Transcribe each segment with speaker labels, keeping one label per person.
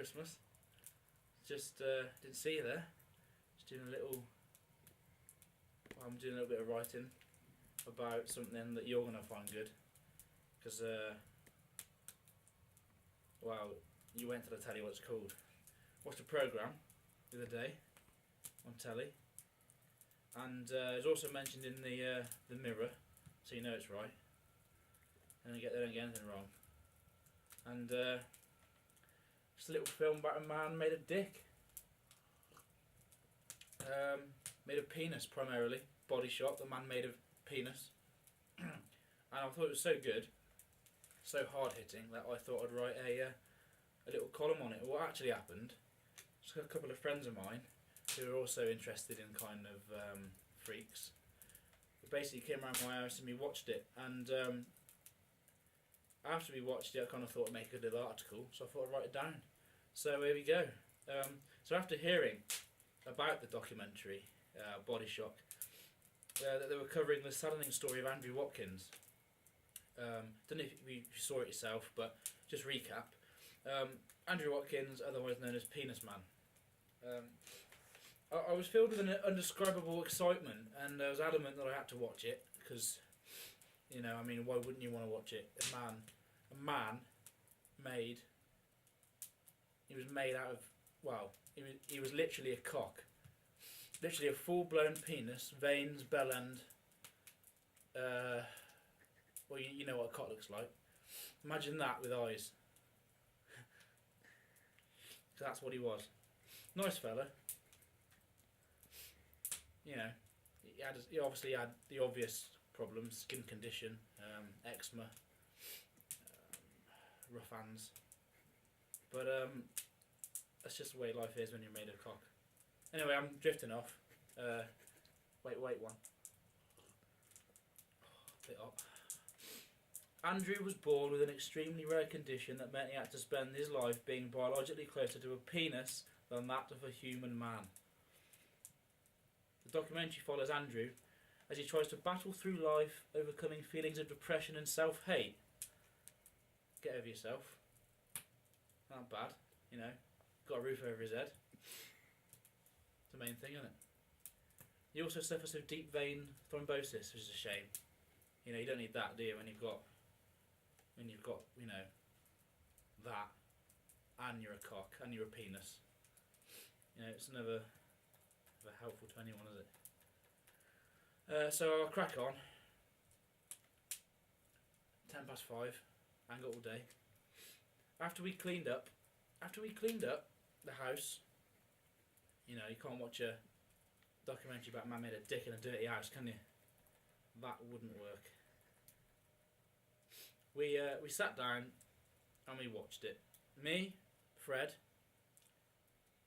Speaker 1: Christmas. Just didn't see you there. Just doing a little. I'm doing a little bit of writing about something that you're gonna find good, because well, you went to the telly. What it's called? Watched a programme the other day on telly, and it's also mentioned in the Mirror, so you know it's right. And they don't get anything wrong. And just a little film about a man made of dick. Made of penis primarily. Body shot, the man made of penis. And I thought it was so good, so hard hitting, that I thought I'd write a little column on it. What actually happened, just got a couple of friends of mine who are also interested in kind of freaks. They basically came around my house and we watched it, and after we watched it I kind of thought I'd make a good little article, so I thought I'd write it down. So here we go. So after hearing about the documentary Body Shock, that they were covering the saddening story of Andrew Watkins. Don't know if you saw it yourself, but just recap. Andrew Watkins, otherwise known as Penis Man. I was filled with an undescribable excitement, and I was adamant that I had to watch it because, you know, I mean, why wouldn't you want to watch it? A man made. He was made out of, well, he was literally a cock. Literally a full-blown penis, veins, bell end. Well, you know what a cock looks like. Imagine that with eyes. So that's what he was. Nice fella. You know, he obviously had the obvious problems: skin condition, eczema, rough hands. But that's just the way life is when you're made of cock. Anyway, I'm drifting off. Wait one. Bit hot. Andrew was born with an extremely rare condition that meant he had to spend his life being biologically closer to a penis than that of a human man. The documentary follows Andrew as he tries to battle through life, overcoming feelings of depression and self-hate. Get over yourself. Not bad, you know. Got a roof over his head. It's the main thing, isn't it? He also suffers with deep vein thrombosis, which is a shame. You know, you don't need that, do you, when you've got, you know, that, and you're a cock, and you're a penis. You know, it's never helpful to anyone, is it? So I'll crack on. 5:10, ain't got all day. After we cleaned up the house, you know, you can't watch a documentary about a man made a dick in a dirty house, can you? That wouldn't work. We sat down and we watched it. Me, Fred,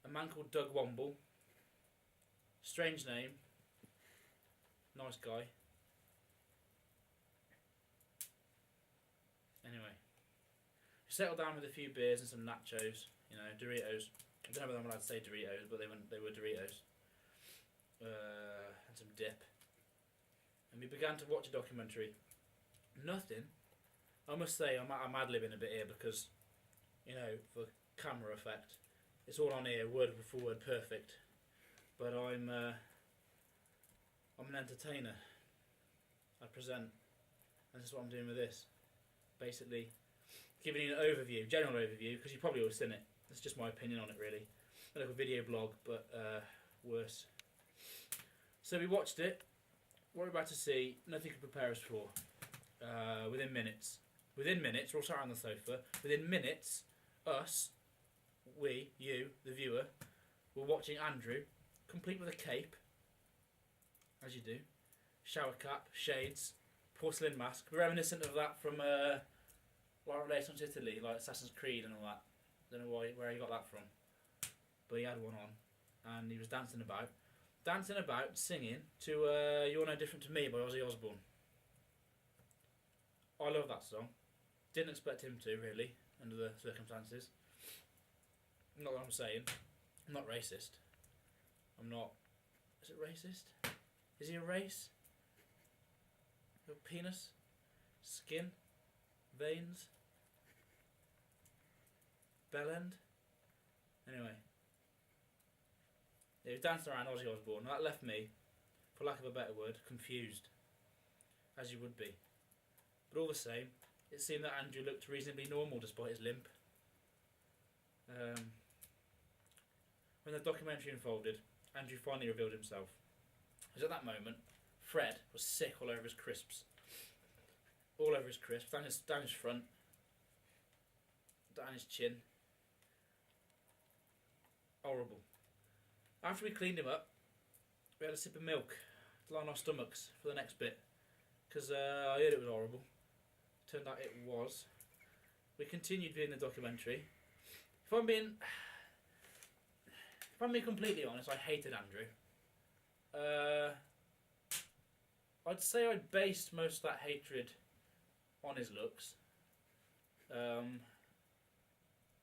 Speaker 1: a man called Doug Womble, strange name, nice guy. Anyway, we settled down with a few beers and some nachos, you know, Doritos. I don't know whether I'm allowed to say Doritos, but they were Doritos. And some dip. And we began to watch a documentary. Nothing. I must say, I'm ad-libbing a bit here because, you know, for camera effect, it's all on here, word for word, perfect. But I'm an entertainer. I present, and this is what I'm doing with this. Basically, giving you an overview, general overview, because you've probably all seen it. That's just my opinion on it, really. Like a video blog, but worse. So we watched it. What we're about to see, nothing could prepare us for. Within minutes, we're all sat on the sofa. Within minutes, you, the viewer, were watching Andrew, complete with a cape, as you do, shower cap, shades, porcelain mask, reminiscent of that from like Renaissance Italy, like Assassin's Creed and all that. Don't know where he got that from, but he had one on, and he was dancing about, singing to "You're No Different to Me" by Ozzy Osbourne. I love that song. Didn't expect him to, really, under the circumstances. Not what I'm saying. I'm not racist. I'm not... Is it racist? Is he a race? A penis? Skin? Veins? Bell end? Anyway, he was dancing around Ozzy Osbourne, and that left me, for lack of a better word, confused, as you would be. But all the same, it seemed that Andrew looked reasonably normal despite his limp. When the documentary unfolded, Andrew finally revealed himself. Because at that moment, Fred was sick all over his crisps. All over his crisps, down his front, down his chin. Horrible. After we cleaned him up, we had a sip of milk to line our stomachs for the next bit. Because I heard it was horrible. Turned out it was. We continued viewing the documentary. If I'm being completely honest, I hated Andrew. I'd say I based most of that hatred on his looks.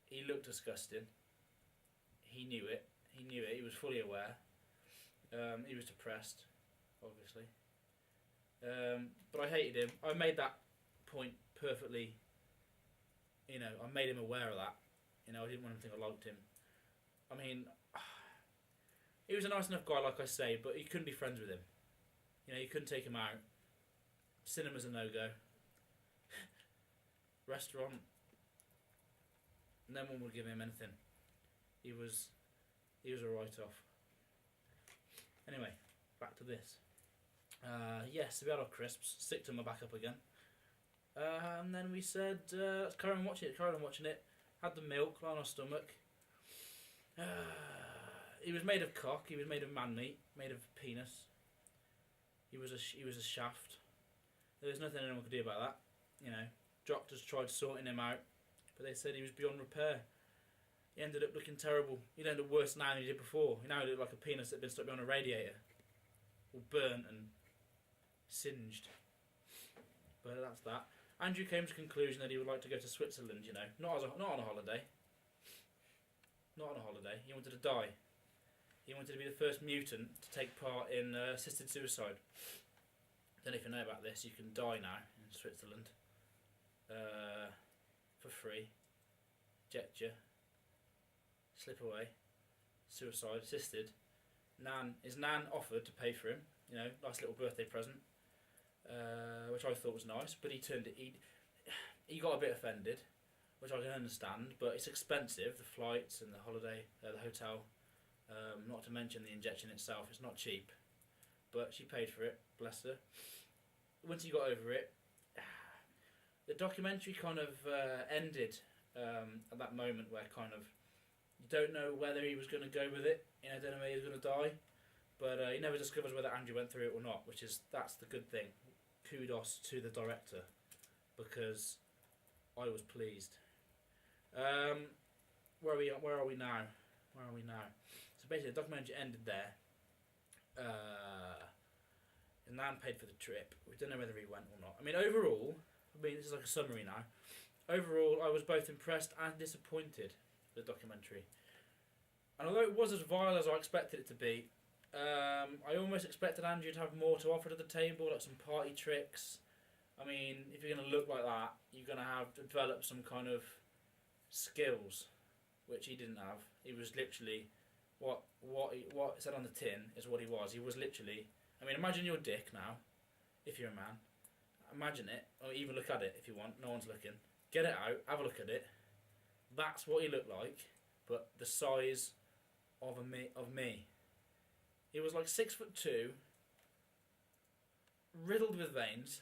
Speaker 1: He looked disgusting. He knew it. He was fully aware. He was depressed, obviously. But I hated him. I made that point perfectly. I made him aware of that. I didn't want him to think I liked him. I mean, he was a nice enough guy, like I say, but you couldn't be friends with him. You couldn't take him out. Cinema's a no-go. Restaurant. No one would give him anything. He was a write-off. Anyway, back to this. Yes, we had our crisps. Stick them back up again. And then we said, let's carry on watching it. Had the milk on our stomach. He was made of cock. He was made of man meat. Made of penis. He was a shaft. There was nothing anyone could do about that. Doctors tried sorting him out, but they said he was beyond repair. He ended up looking terrible. He'd end up worse now than he did before. He now looked like a penis that had been stuck behind a radiator, all burnt and singed. But that's that. Andrew came to the conclusion that he would like to go to Switzerland. Not on a holiday. Not on a holiday. He wanted to die. He wanted to be the first mutant to take part in assisted suicide. Don't know if you know about this. You can die now in Switzerland for free. Jet you. Slip away. Suicide assisted. His nan offered to pay for him. Nice little birthday present, which I thought was nice. But he got a bit offended, which I can understand. But it's expensive, the flights and the holiday, the hotel. Not to mention the injection itself. It's not cheap. But she paid for it, bless her. Once he got over it, the documentary kind of ended at that moment where kind of you don't know whether he was going to go with it. Don't know whether he was going to die. But he never discovers whether Andrew went through it or not, that's the good thing. Kudos to the director, because I was pleased. Where are we now? So basically, the documentary ended there. And Nan paid for the trip. We don't know whether he went or not. Overall, this is like a summary now. Overall, I was both impressed and disappointed with the documentary. And although it was as vile as I expected it to be, I almost expected Andrew to have more to offer to the table, like some party tricks. If you're going to look like that, you're going to have to develop some kind of skills, which he didn't have. He was literally, what it said on the tin is what he was. He was literally, imagine your dick now, if you're a man. Imagine it, or even look at it if you want. No one's looking. Get it out, have a look at it. That's what he looked like, but the size of me. He was like 6'2", riddled with veins.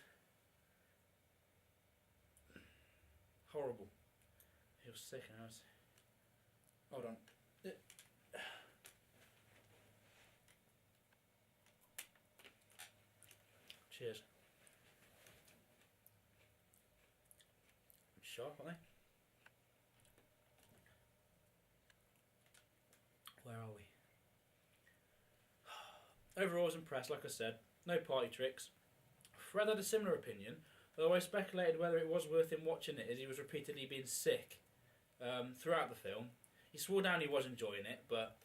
Speaker 1: Horrible. He was sick. Hold on. Cheers. Sharp, aren't they? Where are we? Overall, I was impressed, like I said. No party tricks. Fred had a similar opinion, although I speculated whether it was worth him watching it, as he was repeatedly being sick throughout the film. He swore down he was enjoying it, but,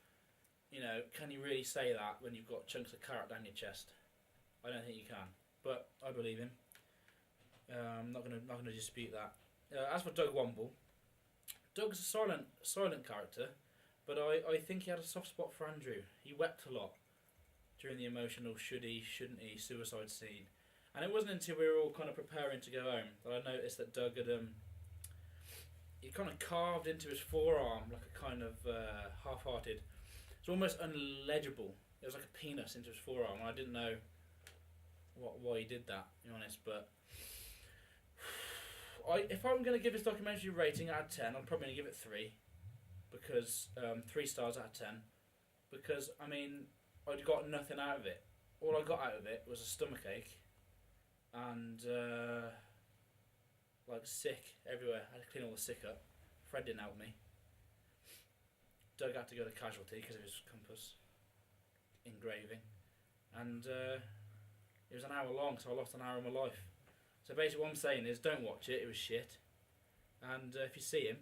Speaker 1: can you really say that when you've got chunks of carrot down your chest? I don't think you can, but I believe him. I'm not gonna dispute that. As for Doug Womble, Doug's a silent character, But I think he had a soft spot for Andrew. He wept a lot during the emotional should he, shouldn't he suicide scene. And it wasn't until we were all kind of preparing to go home that I noticed that Doug had he kind of carved into his forearm like a kind of half-hearted. It's almost unlegible. It was like a penis into his forearm. And I didn't know why he did that, to be honest. But if I'm going to give this documentary a rating out of 10, I'm probably going to give it 3. Because 3 stars out of 10. Because I mean, I'd got nothing out of it. All I got out of it was a stomachache and like sick everywhere. I had to clean all the sick up. Fred didn't help me. Doug had to go to casualty because of his compass engraving, and it was an hour long, so I lost an hour of my life. So basically, what I'm saying is, don't watch it. It was shit. And if you see him,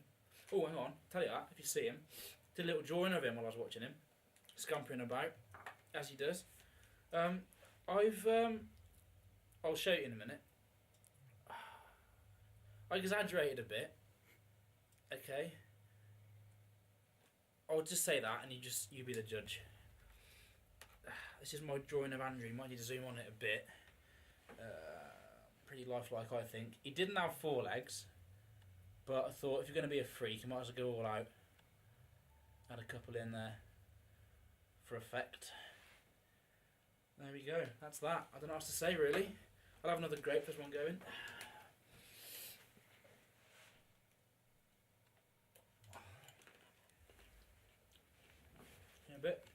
Speaker 1: oh hang on, tell you that if you see him, did a little drawing of him while I was watching him, scampering about as he does. I'll show you in a minute. I exaggerated a bit. Okay. I'll just say that, and you be the judge. This is my drawing of Andrew. You might need to zoom on it a bit. Pretty lifelike, I think. He didn't have 4 legs, but I thought if you're going to be a freak, you might as well go all out. Add a couple in there for effect. There we go. That's that. I don't know what else to say really. I'll have another grape. There's one going. In a bit.